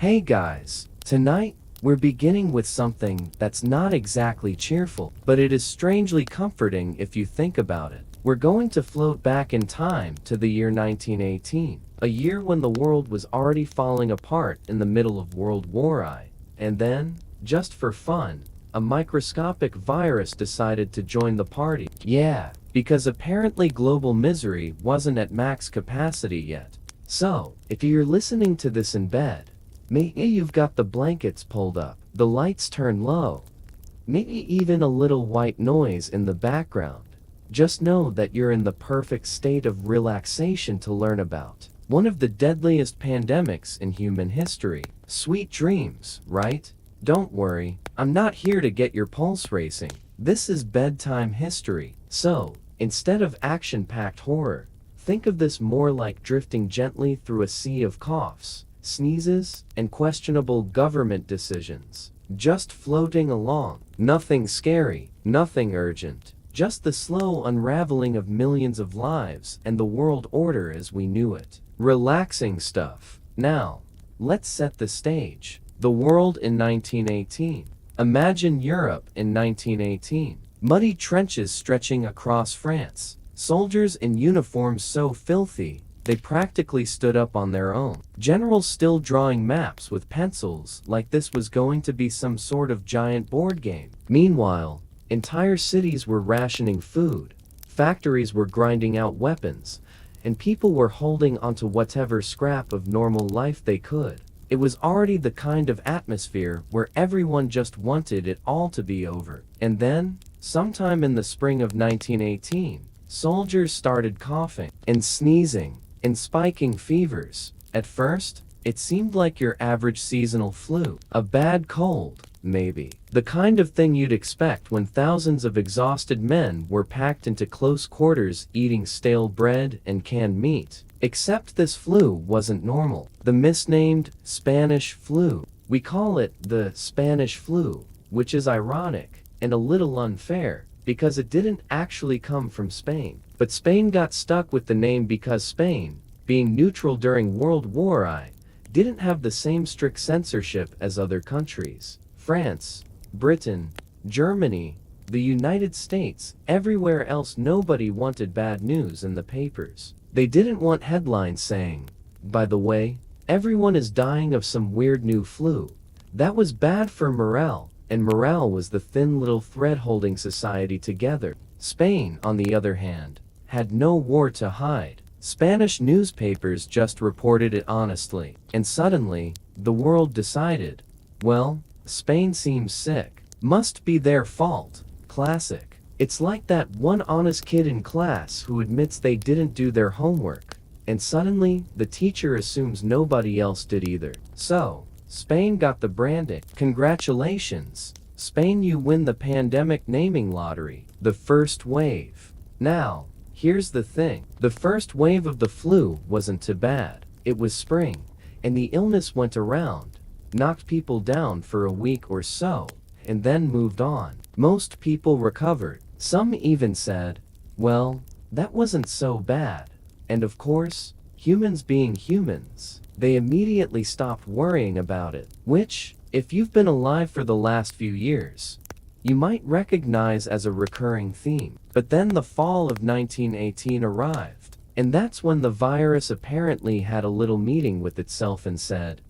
Hey guys, tonight, we're beginning with something that's not exactly cheerful, but it is strangely comforting if you think about it. We're going to float back in time to the year 1918, a year when the world was already falling apart in the middle of World War I. And then, just for fun, a microscopic virus decided to join the party. Yeah, because apparently global misery wasn't at max capacity yet. So, if you're listening to this in bed, maybe you've got the blankets pulled up, the lights turned low, maybe even a little white noise in the background. Just know that you're in the perfect state of relaxation to learn about one of the deadliest pandemics in human history. Sweet dreams, right? Don't worry, I'm not here to get your pulse racing. This is bedtime history. So, instead of action-packed horror, think of this more like drifting gently through a sea of coughs, sneezes, and questionable government decisions. Just floating along. Nothing scary, nothing urgent. Just the slow unraveling of millions of lives and the world order as we knew it. Relaxing stuff. Now, let's set the stage. The world in 1918. Imagine Europe in 1918. Muddy trenches stretching across France. Soldiers in uniforms so filthy, they practically stood up on their own. Generals still drawing maps with pencils like this was going to be some sort of giant board game. Meanwhile, entire cities were rationing food, factories were grinding out weapons, and people were holding onto whatever scrap of normal life they could. It was already the kind of atmosphere where everyone just wanted it all to be over. And then, sometime in the spring of 1918, soldiers started coughing and sneezing and spiking fevers. At first, it seemed like your average seasonal flu, a bad cold, maybe. The kind of thing you'd expect when thousands of exhausted men were packed into close quarters eating stale bread and canned meat. Except this flu wasn't normal. The misnamed Spanish flu. We call it the Spanish flu, which is ironic and a little unfair because it didn't actually come from Spain. But Spain got stuck with the name because Spain, being neutral during World War I, didn't have the same strict censorship as other countries. France, Britain, Germany, the United States, everywhere else nobody wanted bad news in the papers. They didn't want headlines saying, by the way, everyone is dying of some weird new flu. That was bad for morale, and morale was the thin little thread holding society together. Spain, on the other hand, had no war to hide. Spanish newspapers just reported it honestly, and suddenly, the world decided, well, Spain seems sick. Must be their fault. Classic. It's like that one honest kid in class who admits they didn't do their homework, and suddenly, the teacher assumes nobody else did either. So, Spain got the branding. Congratulations, Spain, you win the pandemic naming lottery, the first wave. Now, here's the thing. The first wave of the flu wasn't too bad. It was spring, and the illness went around, knocked people down for a week or so, and then moved on. Most people recovered. Some even said, well, that wasn't so bad. And of course, humans being humans, they immediately stopped worrying about it. Which, if you've been alive for the last few years, you might recognize as a recurring theme. But then the fall of 1918 arrived, and that's when the virus apparently had a little meeting with itself and said,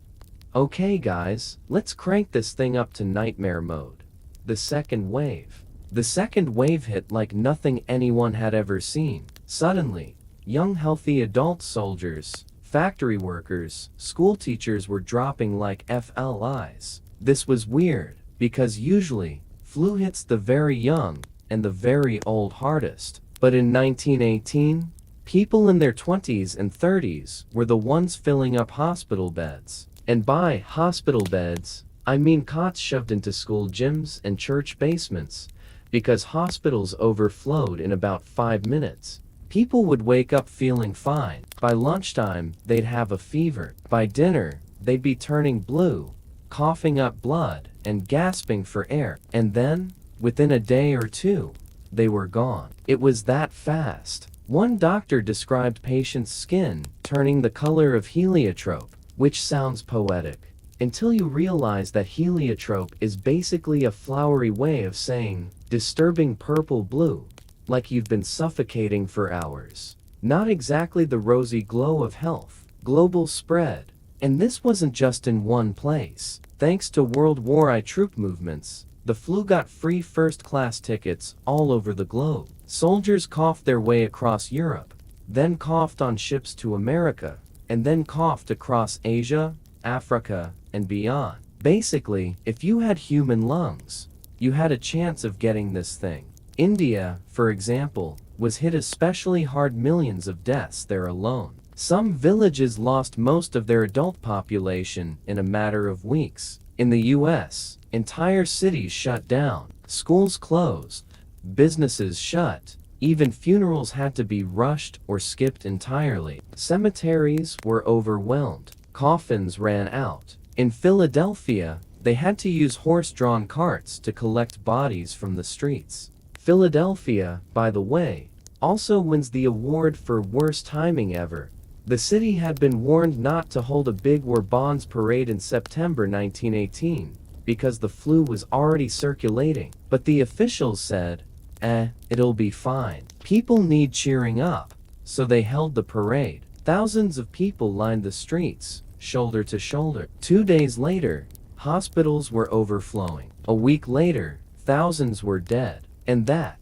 okay guys, let's crank this thing up to nightmare mode. The second wave. The second wave hit like nothing anyone had ever seen. Suddenly, young healthy adult soldiers, factory workers, school teachers were dropping like flies. This was weird, because usually, flu hits the very young and the very old hardest. But in 1918, people in their 20s and 30s were the ones filling up hospital beds. And by hospital beds, I mean cots shoved into school gyms and church basements, because hospitals overflowed in about 5 minutes. People would wake up feeling fine. By lunchtime, they'd have a fever. By dinner, they'd be turning blue, coughing up blood, and gasping for air. And then, within a day or two, they were gone. It was that fast. One doctor described patients' skin turning the color of heliotrope, which sounds poetic. until you realize that heliotrope is basically a flowery way of saying disturbing purple-blue, like you've been suffocating for hours. Not exactly the rosy glow of health. Global spread. And this wasn't just in one place. Thanks to World War I troop movements, the flu got free first-class tickets all over the globe. Soldiers coughed their way across Europe, then coughed on ships to America, and then coughed across Asia, Africa, and beyond. Basically, if you had human lungs, you had a chance of getting this thing. India, for example, was hit especially hard, millions of deaths there alone. Some villages lost most of their adult population in a matter of weeks. In the US, entire cities shut down, schools closed, businesses shut, even funerals had to be rushed or skipped entirely. Cemeteries were overwhelmed, coffins ran out. In Philadelphia, they had to use horse-drawn carts to collect bodies from the streets. Philadelphia, by the way, also wins the award for worst timing ever. The city had been warned not to hold a big war bonds parade in September 1918 because the flu was already circulating, but the officials said, it'll be fine. People need cheering up, so they held the parade. Thousands of people lined the streets, shoulder to shoulder. 2 days later, hospitals were overflowing. A week later, thousands were dead. And that,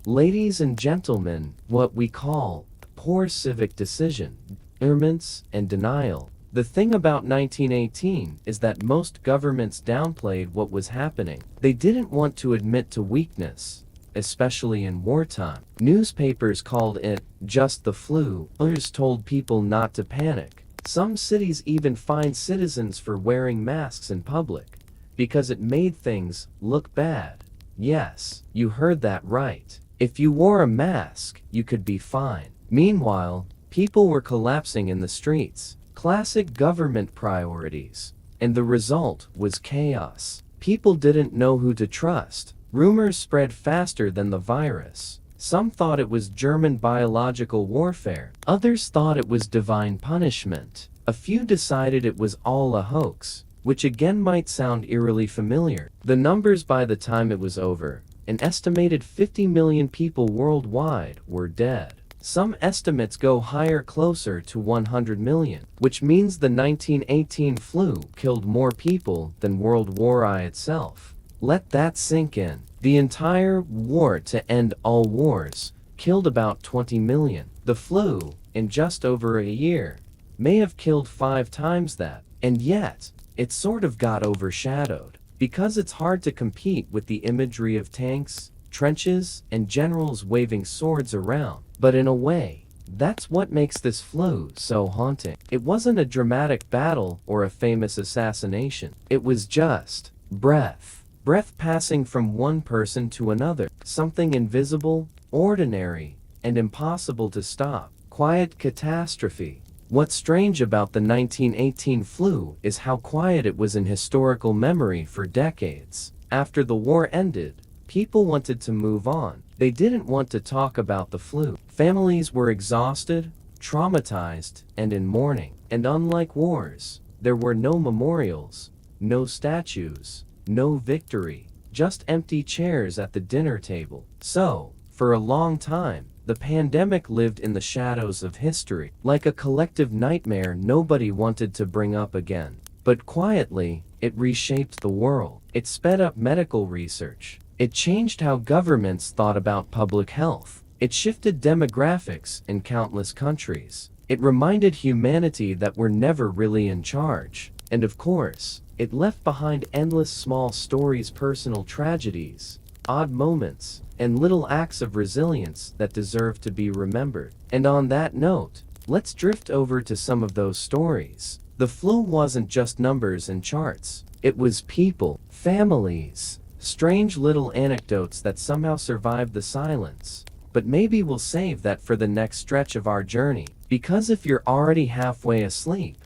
ladies and gentlemen, what we call poor civic decision, ignorance and denial. The thing about 1918 is that most governments downplayed what was happening. They didn't want to admit to weakness, especially in wartime. Newspapers called it just the flu. Others told people not to panic. Some cities even fined citizens for wearing masks in public because it made things look bad. Yes, you heard that right. If you wore a mask, you could be fined. Meanwhile, people were collapsing in the streets. Classic government priorities. And the result was chaos. People didn't know who to trust. Rumors spread faster than the virus. Some thought it was German biological warfare. Others thought it was divine punishment. A few decided it was all a hoax, which again might sound eerily familiar. The numbers by the time it was over, an estimated 50 million people worldwide were dead. Some estimates go higher, closer to 100 million, which means the 1918 flu killed more people than World War I itself. Let that sink in. The entire war to end all wars killed about 20 million. The flu, in just over a year, may have killed 5 times that, and yet, it sort of got overshadowed, because it's hard to compete with the imagery of tanks, trenches, and generals waving swords around. But in a way, that's what makes this flu so haunting. It wasn't a dramatic battle or a famous assassination. It was just breath. Breath passing from one person to another. Something invisible, ordinary, and impossible to stop. Quiet catastrophe. What's strange about the 1918 flu is how quiet it was in historical memory for decades. After the war ended, people wanted to move on. They didn't want to talk about the flu. Families were exhausted, traumatized, and in mourning. And unlike wars, there were no memorials, no statues, no victory, just empty chairs at the dinner table. So, for a long time, the pandemic lived in the shadows of history, like a collective nightmare nobody wanted to bring up again. But quietly, it reshaped the world. It sped up medical research. It changed how governments thought about public health. It shifted demographics in countless countries. It reminded humanity that we're never really in charge. And of course, it left behind endless small stories, personal tragedies, odd moments, and little acts of resilience that deserve to be remembered. And on that note, let's drift over to some of those stories. The flu wasn't just numbers and charts. It was people, families, strange little anecdotes that somehow survived the silence. But maybe we'll save that for the next stretch of our journey, because if you're already halfway asleep,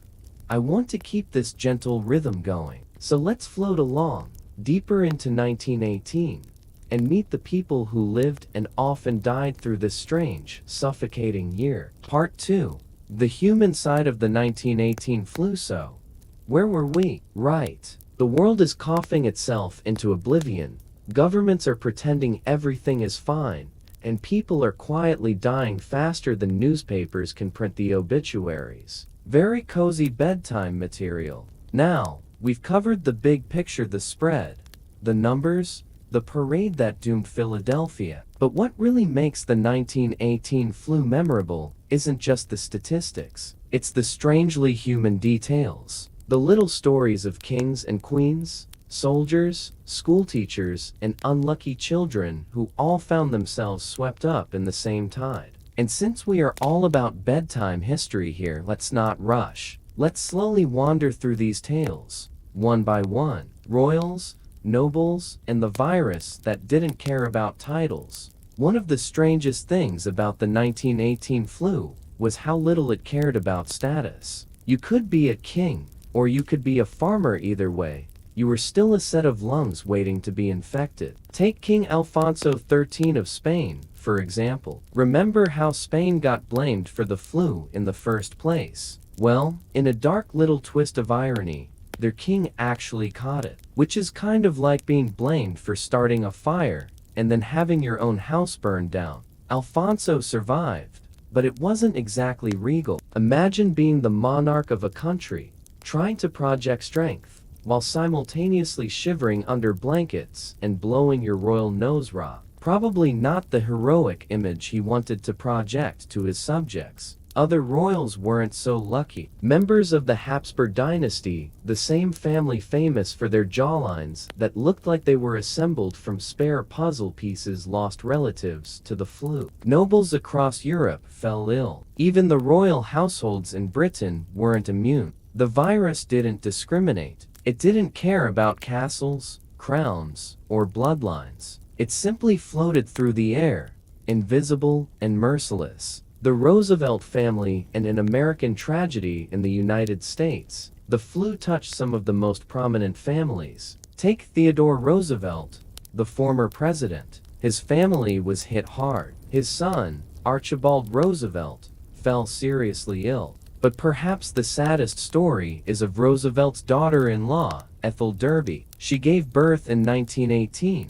I want to keep this gentle rhythm going. So let's float along, deeper into 1918, and meet the people who lived and often died through this strange, suffocating year. Part 2. The human side of the 1918 flu. So, Where were we? Right. The world is coughing itself into oblivion. Governments are pretending everything is fine, and people are quietly dying faster than newspapers can print the obituaries. Very cozy bedtime material. Now, we've covered the big picture, the spread, the numbers, the parade that doomed Philadelphia. But what really makes the 1918 flu memorable isn't just the statistics. It's the strangely human details. The little stories of kings and queens, soldiers, schoolteachers, and unlucky children who all found themselves swept up in the same tide. And since we are all about bedtime history here, let's not rush. Let's slowly wander through these tales, one by one. Royals, nobles, and the virus that didn't care about titles. One of the strangest things about the 1918 flu was how little it cared about status. You could be a king, or you could be a farmer. Either way, you were still a set of lungs waiting to be infected. Take King Alfonso XIII of Spain, for example. Remember how Spain got blamed for the flu in the first place? Well, in a dark little twist of irony, their king actually caught it, which is kind of like being blamed for starting a fire and then having your own house burned down. Alfonso survived, but it wasn't exactly regal. Imagine being the monarch of a country, trying to project strength, while simultaneously shivering under blankets and blowing your royal nose raw. Probably not the heroic image he wanted to project to his subjects. Other royals weren't so lucky. Members of the Habsburg dynasty, the same family famous for their jawlines that looked like they were assembled from spare puzzle pieces, lost relatives to the flu. Nobles across Europe fell ill. Even the royal households in Britain weren't immune. The virus didn't discriminate. It didn't care about castles, crowns, or bloodlines. It simply floated through the air, invisible and merciless. The Roosevelt family and an American tragedy in the United States. The flu touched some of the most prominent families. Take Theodore Roosevelt, the former president. His family was hit hard. His son, Archibald Roosevelt, fell seriously ill. But perhaps the saddest story is of Roosevelt's daughter-in-law, Ethel Derby. She gave birth in 1918,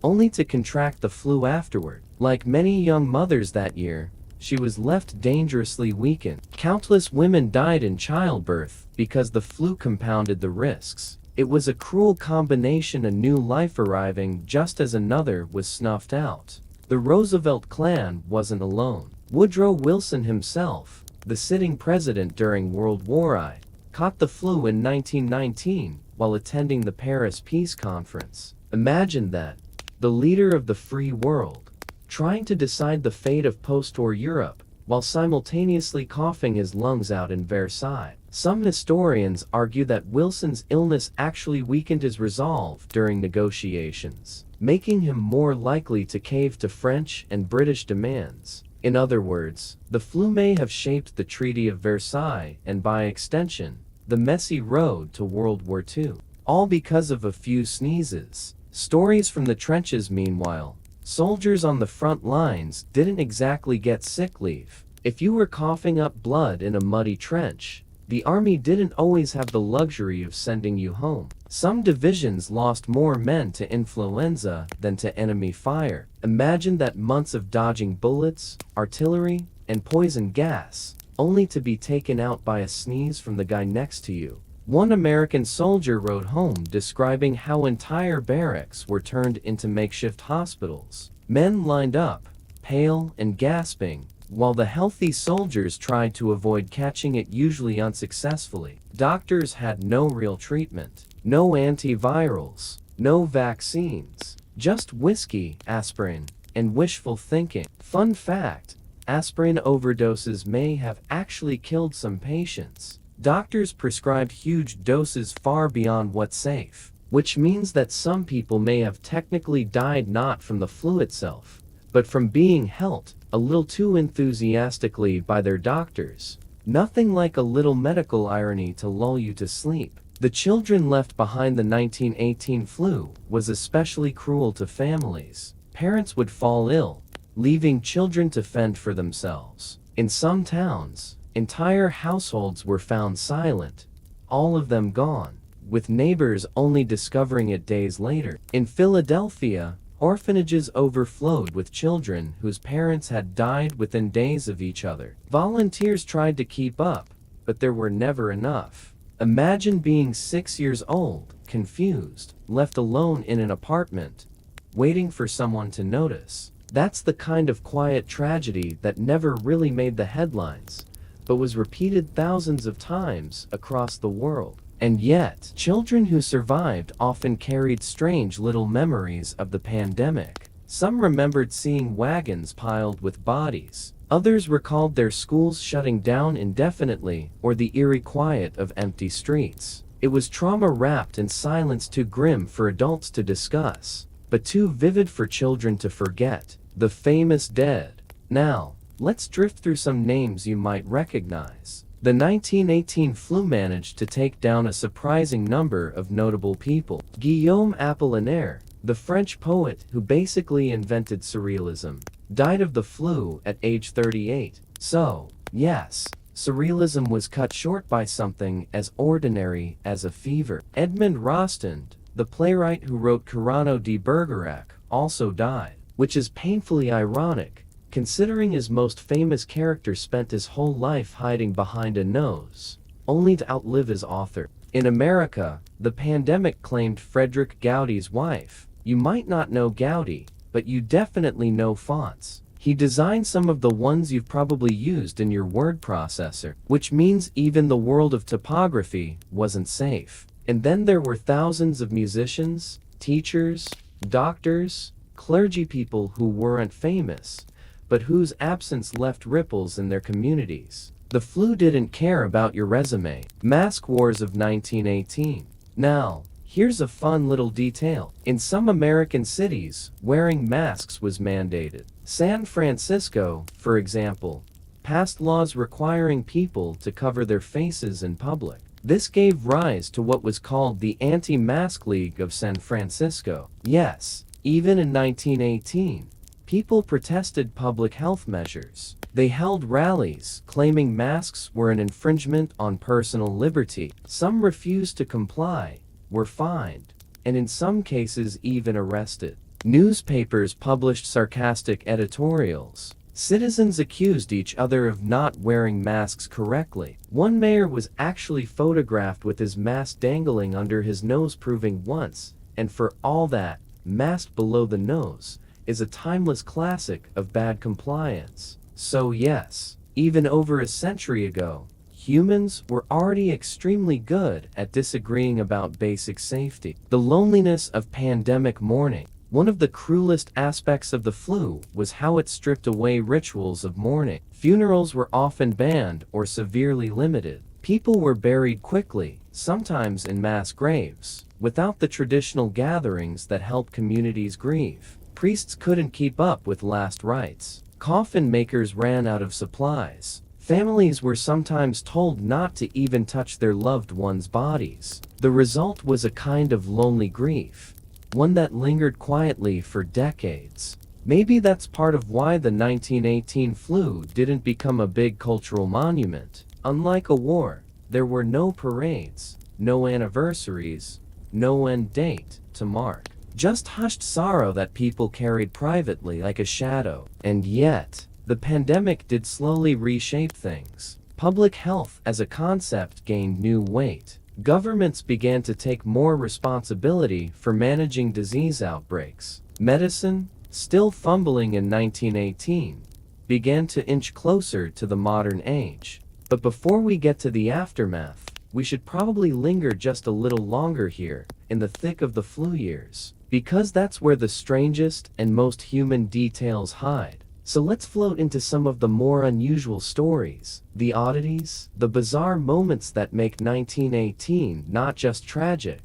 only to contract the flu afterward. Like many young mothers that year, she was left dangerously weakened. Countless women died in childbirth because the flu compounded the risks. It was a cruel combination, a new life arriving just as another was snuffed out. The Roosevelt clan wasn't alone. Woodrow Wilson himself, the sitting president during World War I, caught the flu in 1919 while attending the Paris Peace Conference. Imagine that, the leader of the free world, trying to decide the fate of post-war Europe, while simultaneously coughing his lungs out in Versailles. Some historians argue that Wilson's illness actually weakened his resolve during negotiations, making him more likely to cave to French and British demands. In other words, the flu may have shaped the Treaty of Versailles and, by extension, the messy road to World War II. All because of a few sneezes. Stories from the trenches. Meanwhile, soldiers on the front lines didn't exactly get sick leave. If you were coughing up blood in a muddy trench, the army didn't always have the luxury of sending you home. Some divisions lost more men to influenza than to enemy fire. Imagine that, months of dodging bullets, artillery, and poison gas, only to be taken out by a sneeze from the guy next to you. One American soldier wrote home describing how entire barracks were turned into makeshift hospitals. Men lined up, pale and gasping, while the healthy soldiers tried to avoid catching it, usually unsuccessfully. Doctors had no real treatment, no antivirals, no vaccines, just whiskey, aspirin, and wishful thinking. Fun fact, aspirin overdoses may have actually killed some patients. Doctors prescribed huge doses far beyond what's safe, which means that some people may have technically died not from the flu itself, but from being helped a little too enthusiastically by their doctors. Nothing like a little medical irony to lull you to sleep. The children left behind. The 1918 flu was especially cruel to families. Parents would fall ill, leaving children to fend for themselves. In some towns, entire households were found silent, all of them gone, with neighbors only discovering it days later. In Philadelphia, orphanages overflowed with children whose parents had died within days of each other. Volunteers tried to keep up, but there were never enough. Imagine being 6 years old, confused, left alone in an apartment, waiting for someone to notice. That's the kind of quiet tragedy that never really made the headlines, but was repeated thousands of times across the world. And yet, children who survived often carried strange little memories of the pandemic. Some remembered seeing wagons piled with bodies. Others recalled their schools shutting down indefinitely or the eerie quiet of empty streets. It was trauma wrapped in silence too grim for adults to discuss, but too vivid for children to forget. The famous dead. Now, let's drift through some names you might recognize. The 1918 flu managed to take down a surprising number of notable people. Guillaume Apollinaire, the French poet who basically invented surrealism, died of the flu at age 38. So, yes, surrealism was cut short by something as ordinary as a fever. Edmond Rostand, the playwright who wrote Cyrano de Bergerac, also died, which is painfully ironic, considering his most famous character spent his whole life hiding behind a nose, only to outlive his author. In America, the pandemic claimed Frederick Gaudi's wife. You might not know Gaudi, but you definitely know fonts. He designed some of the ones you've probably used in your word processor, which means even the world of typography wasn't safe. And then there were thousands of musicians, teachers, doctors, clergy people who weren't famous, but whose absence left ripples in their communities. The flu didn't care about your resume. Mask wars of 1918. Now, here's a fun little detail. In some American cities, wearing masks was mandated. San Francisco, for example, passed laws requiring people to cover their faces in public. This gave rise to what was called the Anti-Mask League of San Francisco. Yes, even in 1918, people protested public health measures. They held rallies, claiming masks were an infringement on personal liberty. Some refused to comply, were fined, and in some cases even arrested. Newspapers published sarcastic editorials. Citizens accused each other of not wearing masks correctly. One mayor was actually photographed with his mask dangling under his nose, proving once, and for all that, mask below the nose is a timeless classic of bad compliance. So yes, even over a century ago, humans were already extremely good at disagreeing about basic safety. The loneliness of pandemic mourning. One of the cruelest aspects of the flu was how it stripped away rituals of mourning. Funerals were often banned or severely limited. People were buried quickly, sometimes in mass graves, without the traditional gatherings that helped communities grieve. Priests couldn't keep up with last rites. Coffin makers ran out of supplies. Families were sometimes told not to even touch their loved ones' bodies. The result was a kind of lonely grief, one that lingered quietly for decades. Maybe that's part of why the 1918 flu didn't become a big cultural monument. Unlike a war, there were no parades, no anniversaries, no end date to mark. Just hushed sorrow that people carried privately like a shadow. And yet, the pandemic did slowly reshape things. Public health as a concept gained new weight. Governments began to take more responsibility for managing disease outbreaks. Medicine, still fumbling in 1918, began to inch closer to the modern age. But before we get to the aftermath, we should probably linger just a little longer here, in the thick of the flu years, because that's where the strangest and most human details hide. So let's float into some of the more unusual stories, the oddities, the bizarre moments that make 1918 not just tragic,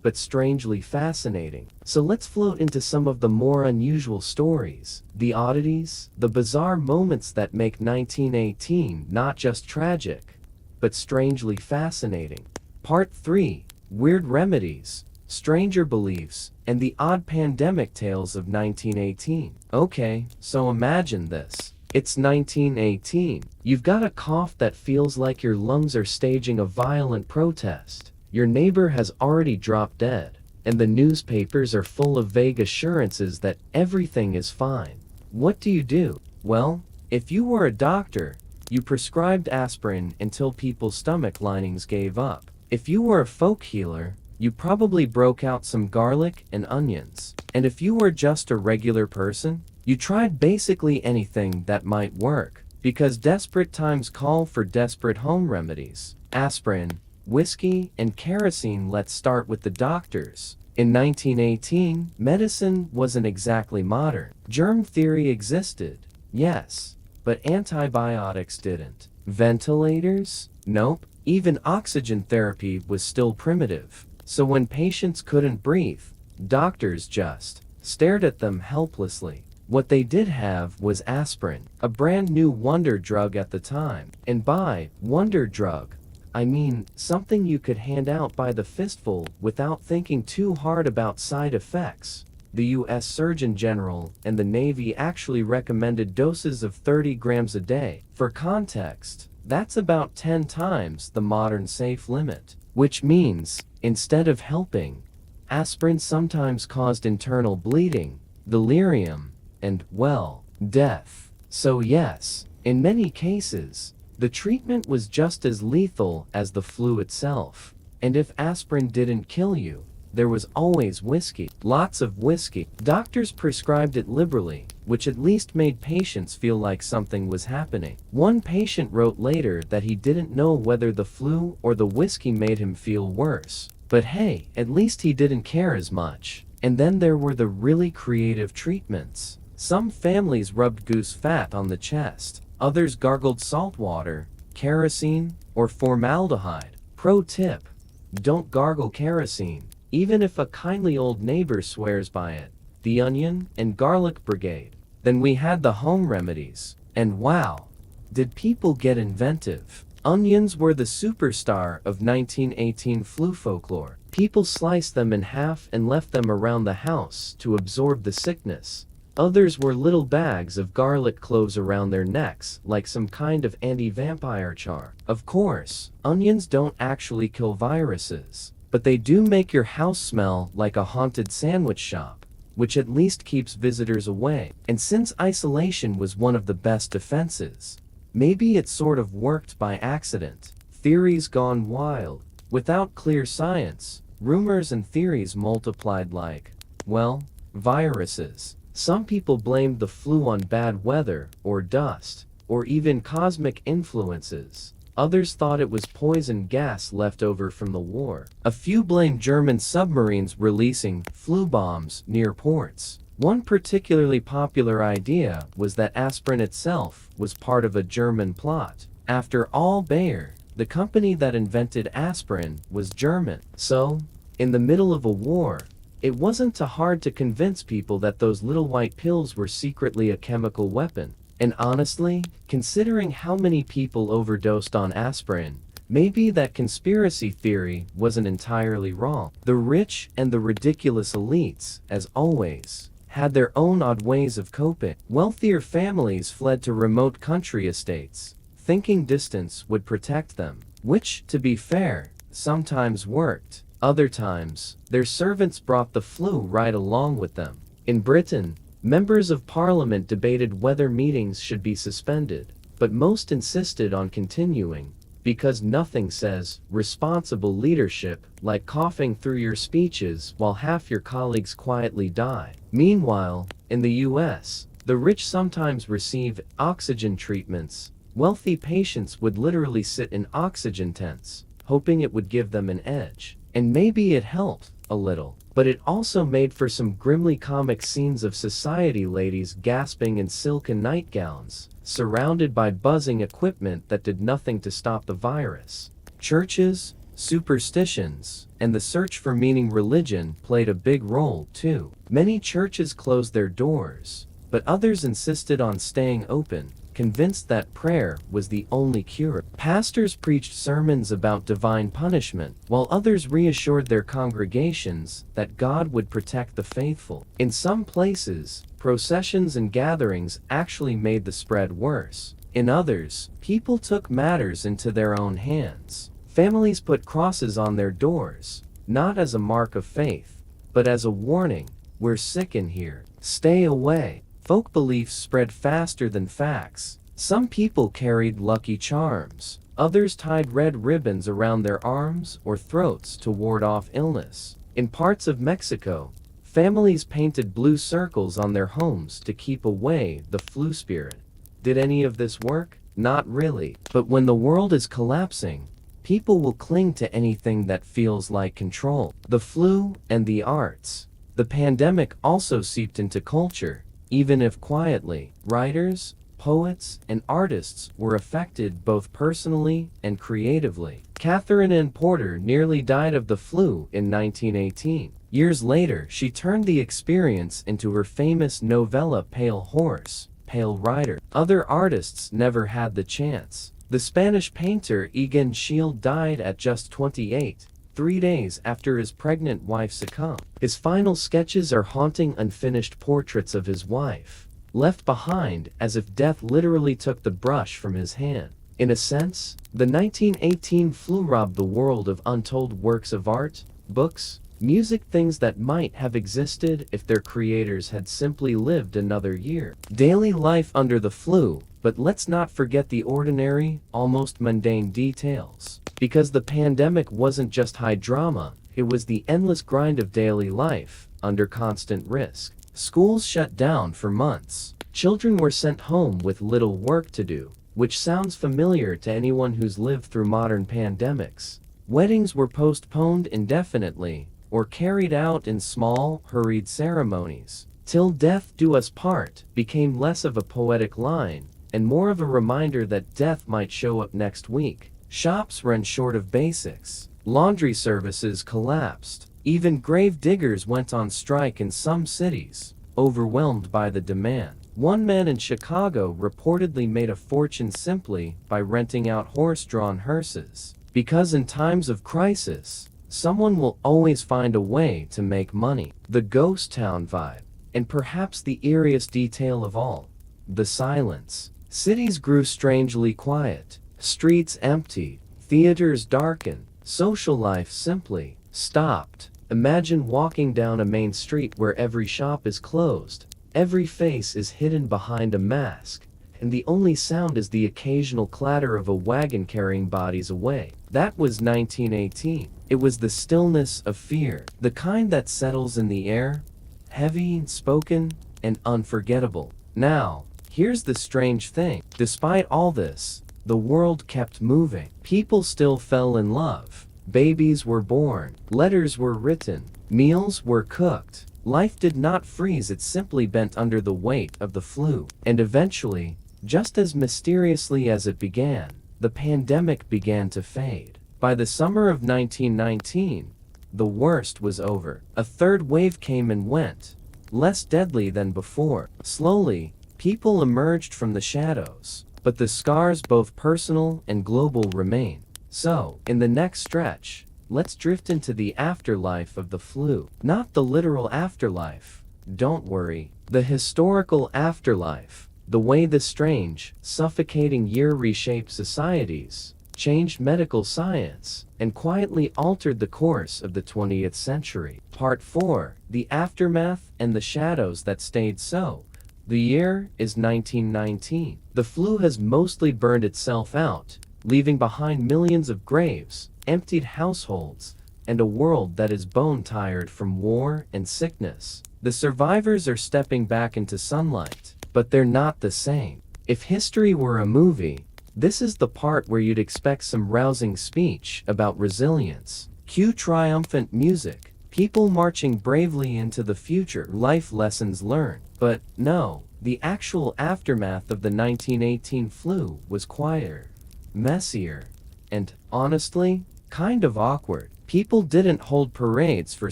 but strangely fascinating. So let's float into some of the more unusual stories, the oddities, the bizarre moments that make 1918 not just tragic, but strangely fascinating. Part 3, Weird Remedies, Stranger Beliefs, and the Odd Pandemic Tales of 1918. Okay, so imagine this. It's 1918. You've got a cough that feels like your lungs are staging a violent protest. Your neighbor has already dropped dead, and the newspapers are full of vague assurances that everything is fine. What do? Well, if you were a doctor, you prescribed aspirin until people's stomach linings gave up. If you were a folk healer, you probably broke out some garlic and onions. And if you were just a regular person, you tried basically anything that might work, because desperate times call for desperate home remedies. Aspirin, whiskey, and kerosene. Let's start with the doctors. In 1918, medicine wasn't exactly modern. Germ theory existed, yes, but antibiotics didn't. Ventilators? Nope. Even oxygen therapy was still primitive. So when patients couldn't breathe, doctors just stared at them helplessly. What they did have was aspirin, a brand new wonder drug at the time. And by wonder drug, I mean something you could hand out by the fistful without thinking too hard about side effects. The U.S. Surgeon General and the Navy actually recommended doses of 30 grams a day. For context, that's about 10 times the modern safe limit. Which means, instead of helping, aspirin sometimes caused internal bleeding, delirium, and, well, death. So yes, in many cases, the treatment was just as lethal as the flu itself. And if aspirin didn't kill you, there was always whiskey. Lots of whiskey. Doctors prescribed it liberally, which at least made patients feel like something was happening. One patient wrote later that he didn't know whether the flu or the whiskey made him feel worse. But hey, at least he didn't care as much. And then there were the really creative treatments. Some families rubbed goose fat on the chest. Others gargled salt water, kerosene, or formaldehyde. Pro tip: don't gargle kerosene, even if a kindly old neighbor swears by it. The onion and garlic brigade. Then we had the home remedies. And wow, did people get inventive. Onions were the superstar of 1918 flu folklore. People sliced them in half and left them around the house to absorb the sickness. Others were little bags of garlic cloves around their necks, like some kind of anti-vampire charm. Of course, onions don't actually kill viruses, but they do make your house smell like a haunted sandwich shop, which at least keeps visitors away. And since isolation was one of the best defenses, maybe it sort of worked by accident. Theories gone wild. Without clear science, rumors and theories multiplied like, well, viruses. Some people blamed the flu on bad weather, or dust, or even cosmic influences. Others thought it was poison gas left over from the war. A few blamed German submarines releasing flu bombs near ports. One particularly popular idea was that aspirin itself was part of a German plot. After all, Bayer, the company that invented aspirin, was German. So, in the middle of a war, it wasn't too hard to convince people that those little white pills were secretly a chemical weapon. And honestly, considering how many people overdosed on aspirin, maybe that conspiracy theory wasn't entirely wrong. The rich and the ridiculous elites, as always, had their own odd ways of coping. Wealthier families fled to remote country estates, thinking distance would protect them, which, to be fair, sometimes worked. Other times, their servants brought the flu right along with them. In Britain, members of parliament debated whether meetings should be suspended, but most insisted on continuing, because nothing says responsible leadership like coughing through your speeches while half your colleagues quietly die. Meanwhile, in the US, the rich sometimes receive oxygen treatments. Wealthy patients would literally sit in oxygen tents, hoping it would give them an edge. And maybe it helped a little, but it also made for some grimly comic scenes of society ladies gasping in silken nightgowns, surrounded by buzzing equipment that did nothing to stop the virus. Churches, superstitions, and the search for meaning. Religion played a big role too. Many churches closed their doors, but others insisted on staying open, convinced that prayer was the only cure. Pastors preached sermons about divine punishment, while others reassured their congregations that God would protect the faithful. In some places, processions and gatherings actually made the spread worse. In others, people took matters into their own hands. Families put crosses on their doors, not as a mark of faith, but as a warning: we're sick in here, stay away. Folk beliefs spread faster than facts. Some people carried lucky charms. Others tied red ribbons around their arms or throats to ward off illness. In parts of Mexico, families painted blue circles on their homes to keep away the flu spirit. Did any of this work? Not really. But when the world is collapsing, people will cling to anything that feels like control. The flu and the arts. The pandemic also seeped into culture, even if quietly. Writers, poets, and artists were affected both personally and creatively. Catherine Ann Porter nearly died of the flu in 1918. Years later, she turned the experience into her famous novella Pale Horse, Pale Rider. Other artists never had the chance. The Spanish painter Egan Schiele died at just 28, 3 days after his pregnant wife succumbed. His final sketches are haunting unfinished portraits of his wife, left behind as if death literally took the brush from his hand. In a sense, the 1918 flu robbed the world of untold works of art, books, music, things that might have existed if their creators had simply lived another year. Daily life under the flu, but let's not forget the ordinary, almost mundane details. Because the pandemic wasn't just high drama, it was the endless grind of daily life, under constant risk. Schools shut down for months. Children were sent home with little work to do, which sounds familiar to anyone who's lived through modern pandemics. Weddings were postponed indefinitely, or carried out in small, hurried ceremonies. "Till death do us part" became less of a poetic line, and more of a reminder that death might show up next week. Shops ran short of basics. Laundry services collapsed. Even grave diggers went on strike in some cities, overwhelmed by the demand. One man in Chicago reportedly made a fortune simply by renting out horse-drawn hearses. Because in times of crisis, someone will always find a way to make money. The ghost town vibe. And perhaps the eeriest detail of all: the silence. Cities grew strangely quiet. Streets emptied. Theaters darkened. Social life simply stopped. Imagine walking down a main street where every shop is closed, every face is hidden behind a mask, and the only sound is the occasional clatter of a wagon carrying bodies away. That was 1918. It was the stillness of fear, the kind that settles in the air, heavy, spoken, and unforgettable. Now, here's the strange thing. Despite all this, the world kept moving. People still fell in love. Babies were born. Letters were written. Meals were cooked. Life did not freeze, it simply bent under the weight of the flu. And eventually, just as mysteriously as it began, the pandemic began to fade. By the summer of 1919, the worst was over. A third wave came and went, less deadly than before. Slowly, people emerged from the shadows, but the scars, both personal and global, remain. So, in the next stretch, let's drift into the afterlife of the flu. Not the literal afterlife, don't worry. The historical afterlife. The way the strange, suffocating year reshaped societies, changed medical science, and quietly altered the course of the 20th century. Part 4. The aftermath and the shadows that stayed so. The year is 1919. The flu has mostly burned itself out, leaving behind millions of graves, emptied households, and a world that is bone-tired from war and sickness. The survivors are stepping back into sunlight, but they're not the same. If history were a movie, this is the part where you'd expect some rousing speech about resilience. Cue triumphant music, people marching bravely into the future, life lessons learned. But no, the actual aftermath of the 1918 flu was quieter, messier, and, honestly, kind of awkward. People didn't hold parades for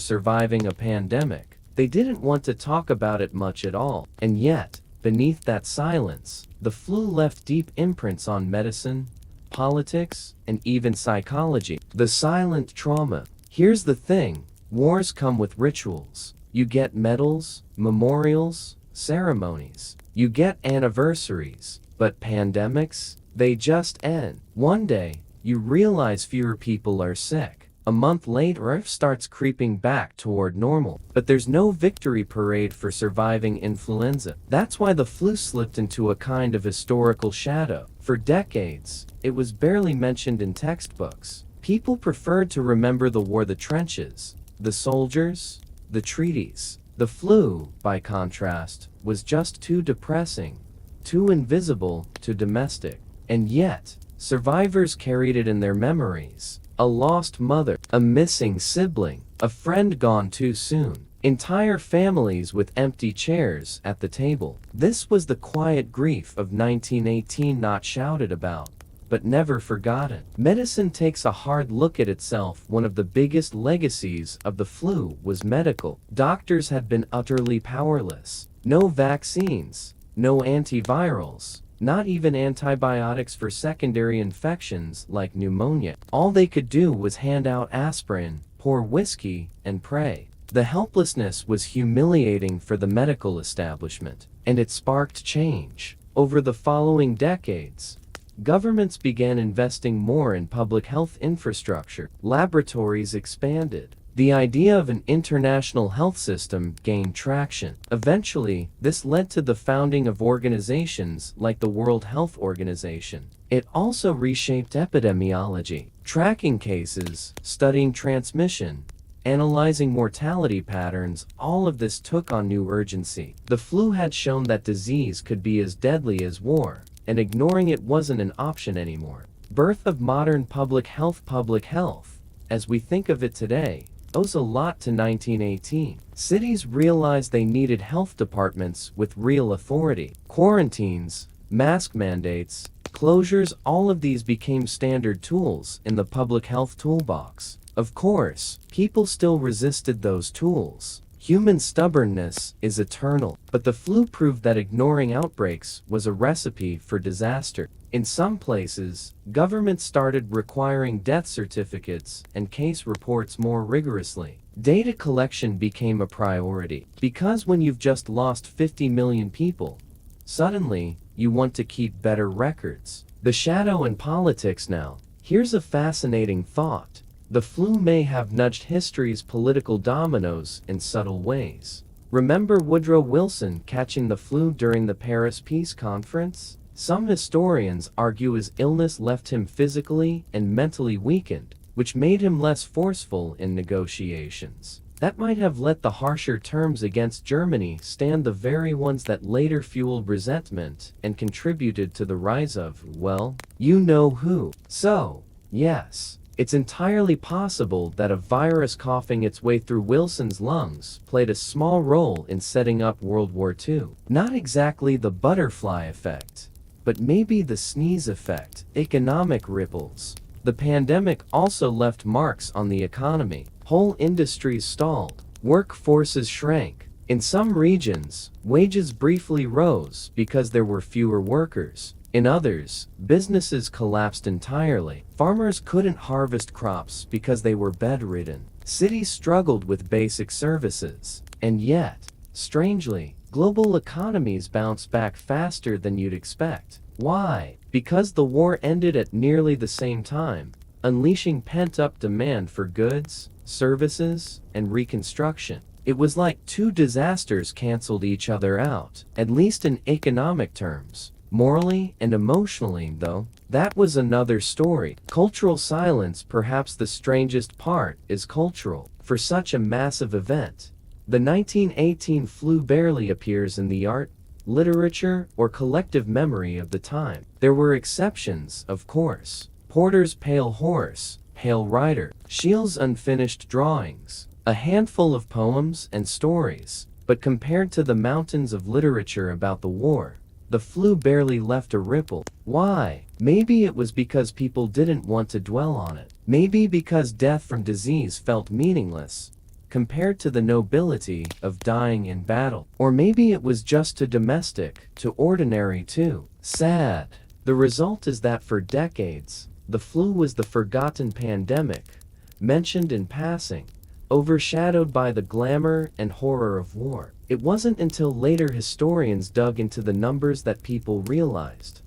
surviving a pandemic. They didn't want to talk about it much at all. And yet, beneath that silence, the flu left deep imprints on medicine, politics, and even psychology. The silent trauma. Here's the thing, wars come with rituals. You get medals, memorials, ceremonies. You get anniversaries, but pandemics, they just end. One day, you realize fewer people are sick. A month later, life starts creeping back toward normal. But there's no victory parade for surviving influenza. That's why the flu slipped into a kind of historical shadow. For decades, it was barely mentioned in textbooks. People preferred to remember the war, the trenches, the soldiers, the treaties. The flu, by contrast, was just too depressing, too invisible, too domestic. And yet, survivors carried it in their memories. A lost mother, a missing sibling, a friend gone too soon, entire families with empty chairs at the table. This was the quiet grief of 1918, not shouted about, but never forgotten. Medicine takes a hard look at itself. One of the biggest legacies of the flu was medical. Doctors had been utterly powerless. No vaccines, no antivirals, not even antibiotics for secondary infections like pneumonia. All they could do was hand out aspirin, pour whiskey, and pray. The helplessness was humiliating for the medical establishment, and it sparked change. Over the following decades, governments began investing more in public health infrastructure. Laboratories expanded. The idea of an international health system gained traction. Eventually, this led to the founding of organizations like the World Health Organization. It also reshaped epidemiology, tracking cases, studying transmission, analyzing mortality patterns. All of this took on new urgency. The flu had shown that disease could be as deadly as war, and ignoring it wasn't an option anymore. Birth of modern public health, as we think of it today, owes a lot to 1918. Cities realized they needed health departments with real authority. Quarantines, mask mandates, closures, all of these became standard tools in the public health toolbox. Of course, people still resisted those tools. Human stubbornness is eternal, but the flu proved that ignoring outbreaks was a recipe for disaster. In some places, governments started requiring death certificates and case reports more rigorously. Data collection became a priority, because when you've just lost 50 million people, suddenly, you want to keep better records. The shadow in politics now. Here's a fascinating thought. The flu may have nudged history's political dominoes in subtle ways. Remember Woodrow Wilson catching the flu during the Paris Peace Conference? Some historians argue his illness left him physically and mentally weakened, which made him less forceful in negotiations. That might have let the harsher terms against Germany stand, the very ones that later fueled resentment and contributed to the rise of, well, you know who. So, yes, it's entirely possible that a virus coughing its way through Wilson's lungs played a small role in setting up World War II. Not exactly the butterfly effect, but maybe the sneeze effect. Economic ripples. The pandemic also left marks on the economy. Whole industries stalled. Workforces shrank. In some regions, wages briefly rose because there were fewer workers. In others, businesses collapsed entirely. Farmers couldn't harvest crops because they were bedridden. Cities struggled with basic services. And yet, strangely, global economies bounced back faster than you'd expect. Why? Because the war ended at nearly the same time, unleashing pent-up demand for goods, services, and reconstruction. It was like two disasters canceled each other out, at least in economic terms. Morally and emotionally, though, that was another story. Cultural silence. Perhaps the strangest part is cultural. For such a massive event, the 1918 flu barely appears in the art, literature, or collective memory of the time. There were exceptions, of course. Porter's Pale Horse, Pale Rider, Scheele's unfinished drawings, a handful of poems and stories. But compared to the mountains of literature about the war, the flu barely left a ripple. Why? Maybe it was because people didn't want to dwell on it. Maybe because death from disease felt meaningless compared to the nobility of dying in battle. Or maybe it was just too domestic, too ordinary, too sad. The result is that for decades, the flu was the forgotten pandemic, mentioned in passing, overshadowed by the glamour and horror of war. It wasn't until later historians dug into the numbers that people realized,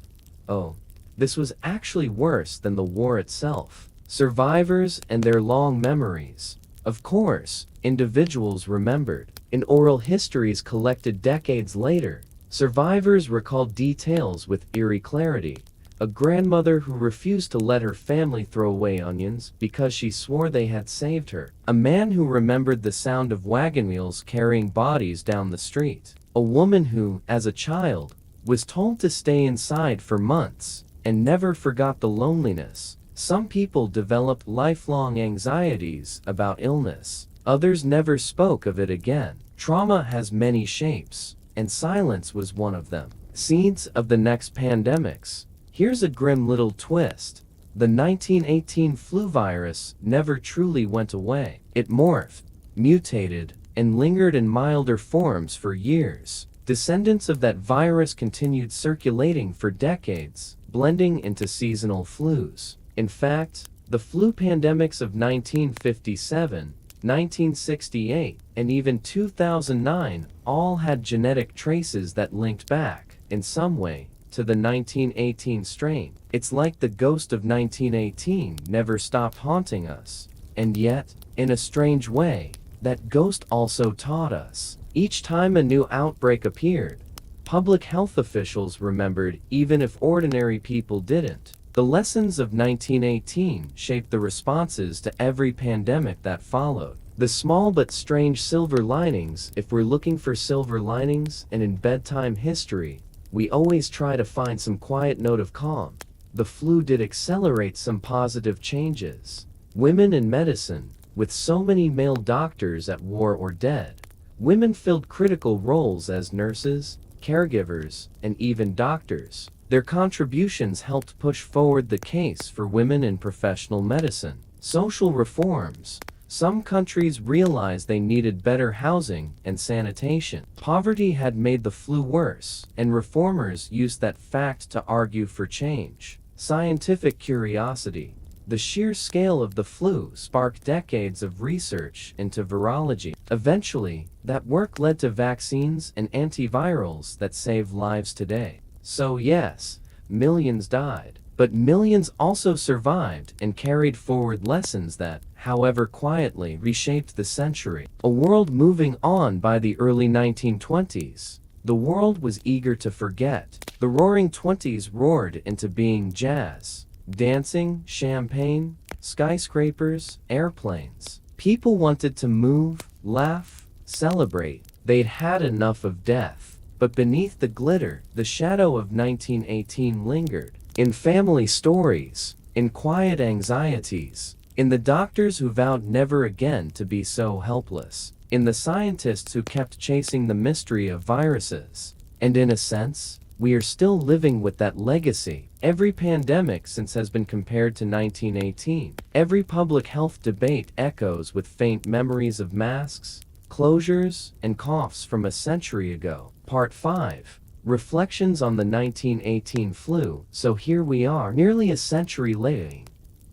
oh, this was actually worse than the war itself. Survivors and their long memories. Of course, individuals remembered. In oral histories collected decades later, survivors recalled details with eerie clarity. A grandmother who refused to let her family throw away onions because she swore they had saved her. A man who remembered the sound of wagon wheels carrying bodies down the street. A woman who, as a child, was told to stay inside for months and never forgot the loneliness. Some people developed lifelong anxieties about illness. Others never spoke of it again. Trauma has many shapes, and silence was one of them. Seeds of the next pandemics. Here's a grim little twist. The 1918 flu virus never truly went away. It morphed, mutated, and lingered in milder forms for years. Descendants of that virus continued circulating for decades, blending into seasonal flus. In fact, the flu pandemics of 1957, 1968, and even 2009 all had genetic traces that linked back, in some way, to the 1918 strain. It's like the ghost of 1918 never stopped haunting us. And yet, in a strange way, that ghost also taught us. Each time a new outbreak appeared, public health officials remembered even if ordinary people didn't. The lessons of 1918 shaped the responses to every pandemic that followed. The small but strange silver linings. If we're looking for silver linings, and in bedtime history, we always try to find some quiet note of calm. The flu did accelerate some positive changes. Women in medicine, with so many male doctors at war or dead, women filled critical roles as nurses, caregivers, and even doctors. Their contributions helped push forward the case for women in professional medicine. Social reforms. Some countries realized they needed better housing and sanitation. Poverty had made the flu worse, and reformers used that fact to argue for change. Scientific curiosity. The sheer scale of the flu sparked decades of research into virology. Eventually, that work led to vaccines and antivirals that save lives today. So yes, millions died, but millions also survived and carried forward lessons that, however quietly, reshaped the century. A world moving on. By the early 1920s, the world was eager to forget. The roaring 20s roared into being jazz, dancing, champagne, skyscrapers, airplanes. People wanted to move, laugh, celebrate. They'd had enough of death. But beneath the glitter, the shadow of 1918 lingered. In family stories, in quiet anxieties, in the doctors who vowed never again to be so helpless, in the scientists who kept chasing the mystery of viruses. And in a sense, we are still living with that legacy. Every pandemic since has been compared to 1918. Every public health debate echoes with faint memories of masks, closures, and coughs from a century ago. Part 5. Reflections on the 1918 flu. So here we are, nearly a century later,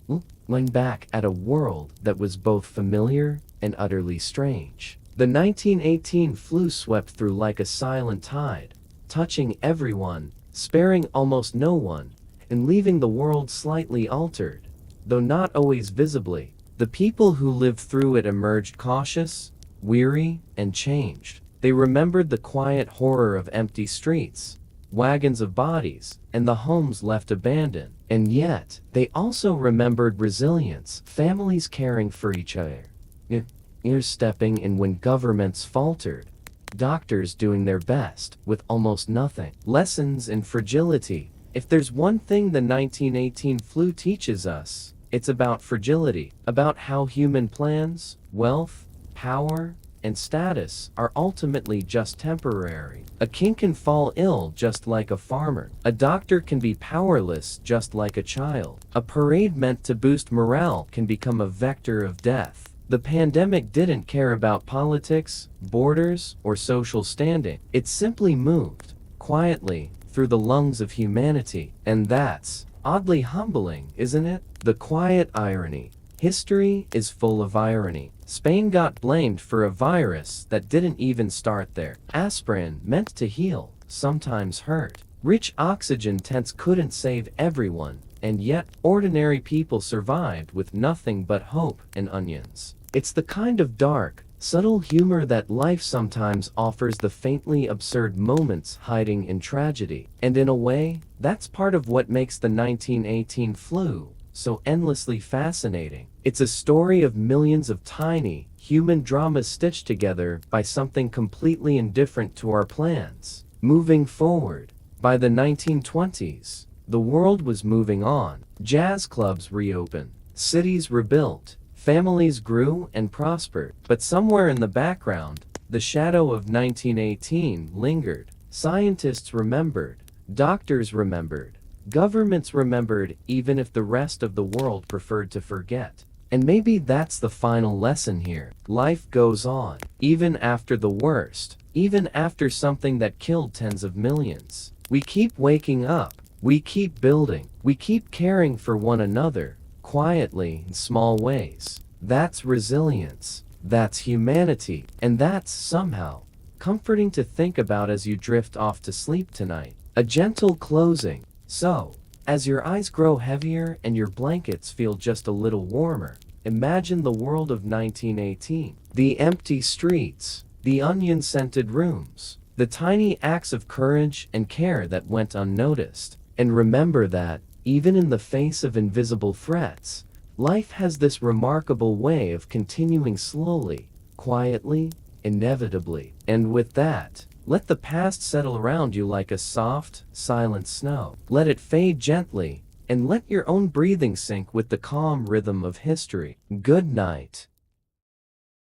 looking back at a world that was both familiar and utterly strange. The 1918 flu swept through like a silent tide, touching everyone, sparing almost no one, and leaving the world slightly altered, though not always visibly. The people who lived through it emerged cautious, weary, and changed. They remembered the quiet horror of empty streets, wagons of bodies, and the homes left abandoned. And yet, they also remembered resilience, families caring for each other, ears stepping in when governments faltered, doctors doing their best with almost nothing. Lessons in fragility. If there's one thing the 1918 flu teaches us, it's about fragility, about how human plans, wealth, power, and status are ultimately just temporary. A king can fall ill just like a farmer. A doctor can be powerless just like a child. A parade meant to boost morale can become a vector of death. The pandemic didn't care about politics, borders, or social standing. It simply moved, quietly, through the lungs of humanity. And that's oddly humbling, isn't it? The quiet irony. History is full of irony. Spain got blamed for a virus that didn't even start there. Aspirin, meant to heal, sometimes hurt. Rich oxygen tents couldn't save everyone, and yet ordinary people survived with nothing but hope and onions. It's the kind of dark, subtle humor that life sometimes offers, the faintly absurd moments hiding in tragedy. And in a way, that's part of what makes the 1918 flu so endlessly fascinating. It's a story of millions of tiny, human dramas stitched together by something completely indifferent to our plans. Moving forward, by the 1920s, the world was moving on. Jazz clubs reopened, cities rebuilt, families grew and prospered. But somewhere in the background, the shadow of 1918 lingered. Scientists remembered, doctors remembered, governments remembered, even if the rest of the world preferred to forget. And maybe that's the final lesson here. Life goes on, even after the worst, even after something that killed tens of millions. We keep waking up, we keep building, we keep caring for one another, quietly in small ways. That's resilience, that's humanity, and that's somehow comforting to think about as you drift off to sleep tonight. A gentle closing. So, as your eyes grow heavier and your blankets feel just a little warmer, imagine the world of 1918. The empty streets, the onion-scented rooms, the tiny acts of courage and care that went unnoticed. And remember that, even in the face of invisible threats, life has this remarkable way of continuing slowly, quietly, inevitably. And with that, let the past settle around you like a soft, silent snow. Let it fade gently, and let your own breathing sync with the calm rhythm of history. Good night.